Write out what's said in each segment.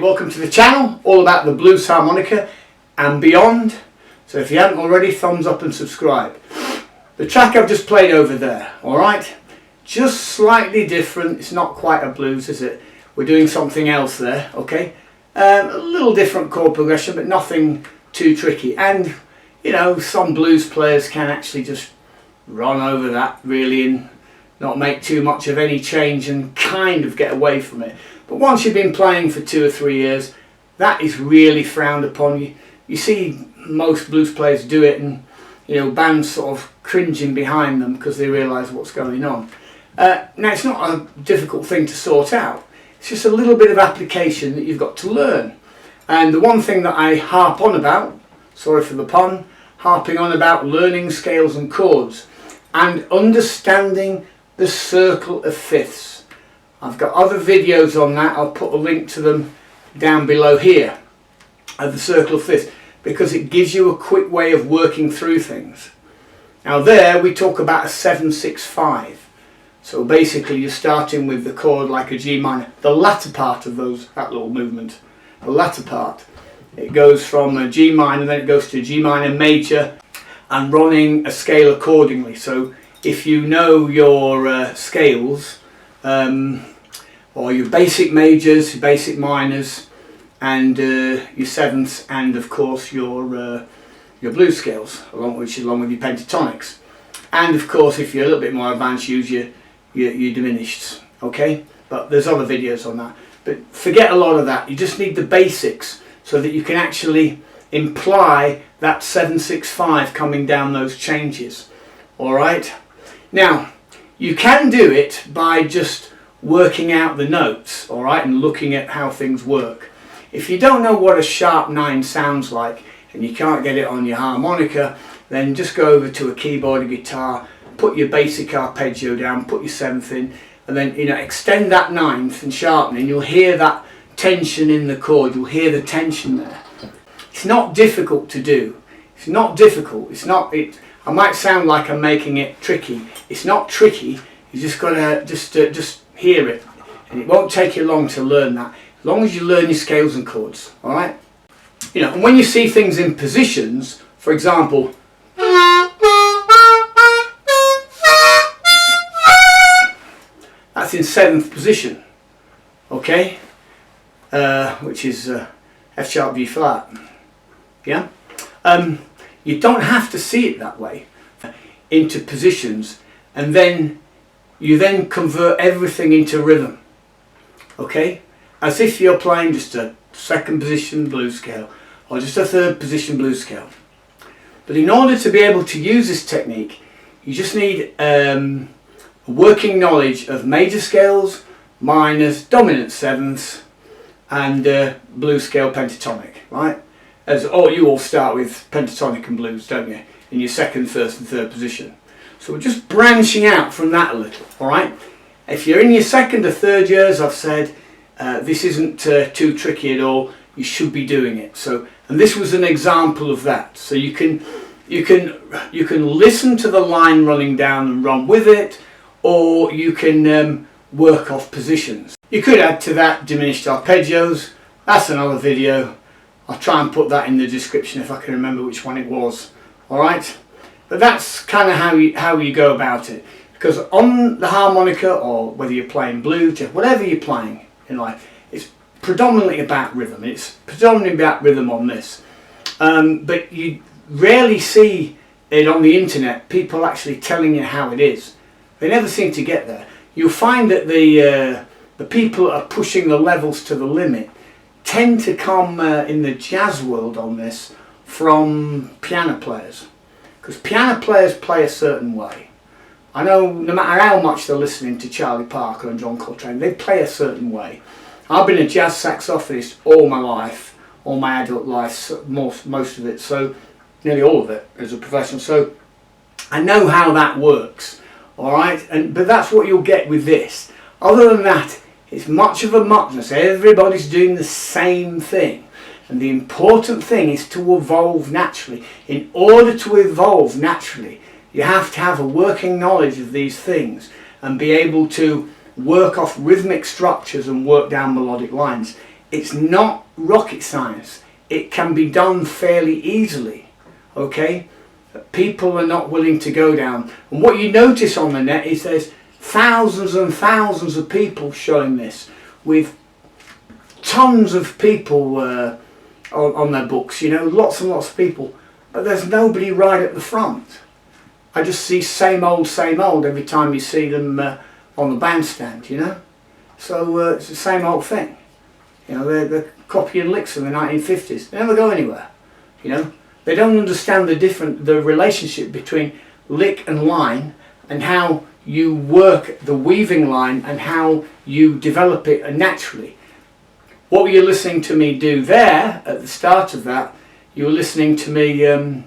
welcome to the channel, all about the blues harmonica and beyond. So if you haven't already, thumbs up and subscribe. The track I've just played over there, alright, just slightly different. It's not quite a blues, is it? We're doing something else there, okay? A little different chord progression, but nothing too tricky. And, you know, some blues players can actually just run over that really and not make too much of any change and kind of get away from it. But once you've been playing for 2 or 3 years, that is really frowned upon. You see most blues players do it, and you know, bands sort of cringing behind them because they realise what's going on. Now, it's not a difficult thing to sort out. It's just a little bit of application that you've got to learn. And the one thing that I harp on about, sorry for the pun, harping on about learning scales and chords and understanding the circle of fifths. I've got other videos on that. I'll put a link to them down below here, of the circle of fifths, because it gives you a quick way of working through things. Now there we talk about a 7-6-5. So basically you're starting with the chord like a G minor. The latter part of that little movement, the latter part, it goes from a G minor, then it goes to G minor major, and running a scale accordingly. So if you know your scales, or your basic majors, your basic minors, and your sevenths, and of course your blues scales, along with your pentatonics, and of course if you're a little bit more advanced, use your diminished. Okay, but there's other videos on that. But forget a lot of that. You just need the basics so that you can actually imply that 7-6-5 coming down those changes. All right. Now, you can do it by just working out the notes, all right, and looking at how things work. If you don't know what a sharp 9 sounds like and you can't get it on your harmonica, then just go over to a keyboard or guitar, put your basic arpeggio down, put your 7th in, and then, you know, extend that 9th and sharpen, and you'll hear that tension in the chord. You'll hear the tension there. It's not difficult to do. It's not difficult. I might sound like I'm making it tricky. It's not tricky. You just got to just hear it, and it won't take you long to learn that. As long as you learn your scales and chords, all right. You know, and when you see things in positions, for example, that's in 7th position, okay, which is F sharp G flat. Yeah. You don't have to see it that way into positions, and then you then convert everything into rhythm, okay, as if you're playing just a 2nd position blues scale or just a 3rd position blues scale. But in order to be able to use this technique, you just need a working knowledge of major scales, minors, dominant 7ths, and blues scale pentatonic, right? You all start with pentatonic and blues, don't you, in your 2nd, 1st and 3rd position. So we're just branching out from that a little, all right? If you're in your 2nd or 3rd years, I've said this isn't too tricky at all. You should be doing it. So, and this was an example of that. So you can listen to the line running down and run with it, or you can work off positions. You could add to that diminished arpeggios. That's another video. I'll try and put that in the description if I can remember which one it was. All right, but that's kind of how you go about it. Because on the harmonica, or whether you're playing blues, whatever you're playing in life, it's predominantly about rhythm. It's predominantly about rhythm on this. But you rarely see it on the internet, people actually telling you how it is. They never seem to get there. You'll find that the people that are pushing the levels to the limit tend to come in the jazz world on this from piano players, because piano players play a certain way. I know no matter how much they're listening to Charlie Parker and John Coltrane, they play a certain way. I've been a jazz saxophonist all my life, all my adult life, most of it, so nearly all of it as a professional, so I know how that works, all right. But that's what you'll get with this. Other than that, it's much of a muchness. Everybody's doing the same thing, and the important thing is to evolve naturally. In order to evolve naturally, you have to have a working knowledge of these things and be able to work off rhythmic structures and work down melodic lines. It's not rocket science. It can be done fairly easily, okay? People are not willing to go down. And what you notice on the net is there's thousands and thousands of people showing this, with tons of people on their books, you know, lots and lots of people. But there's nobody right at the front. I just see same old every time you see them on the bandstand, you know. So it's the same old thing. You know, they're copying licks from the 1950s. They never go anywhere, you know. They don't understand the relationship between lick and line, and how you work the weaving line and how you develop it naturally. What were you listening to me do there at the start of that? You were listening to me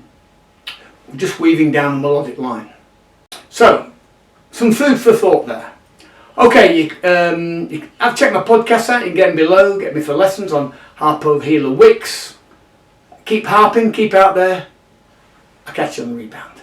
just weaving down a melodic line. So, some food for thought there. Okay, I've checked my podcast out. You can get them below. Get me for lessons on harpo, healer, wicks. Keep harping, keep out there. I'll catch you on the rebound.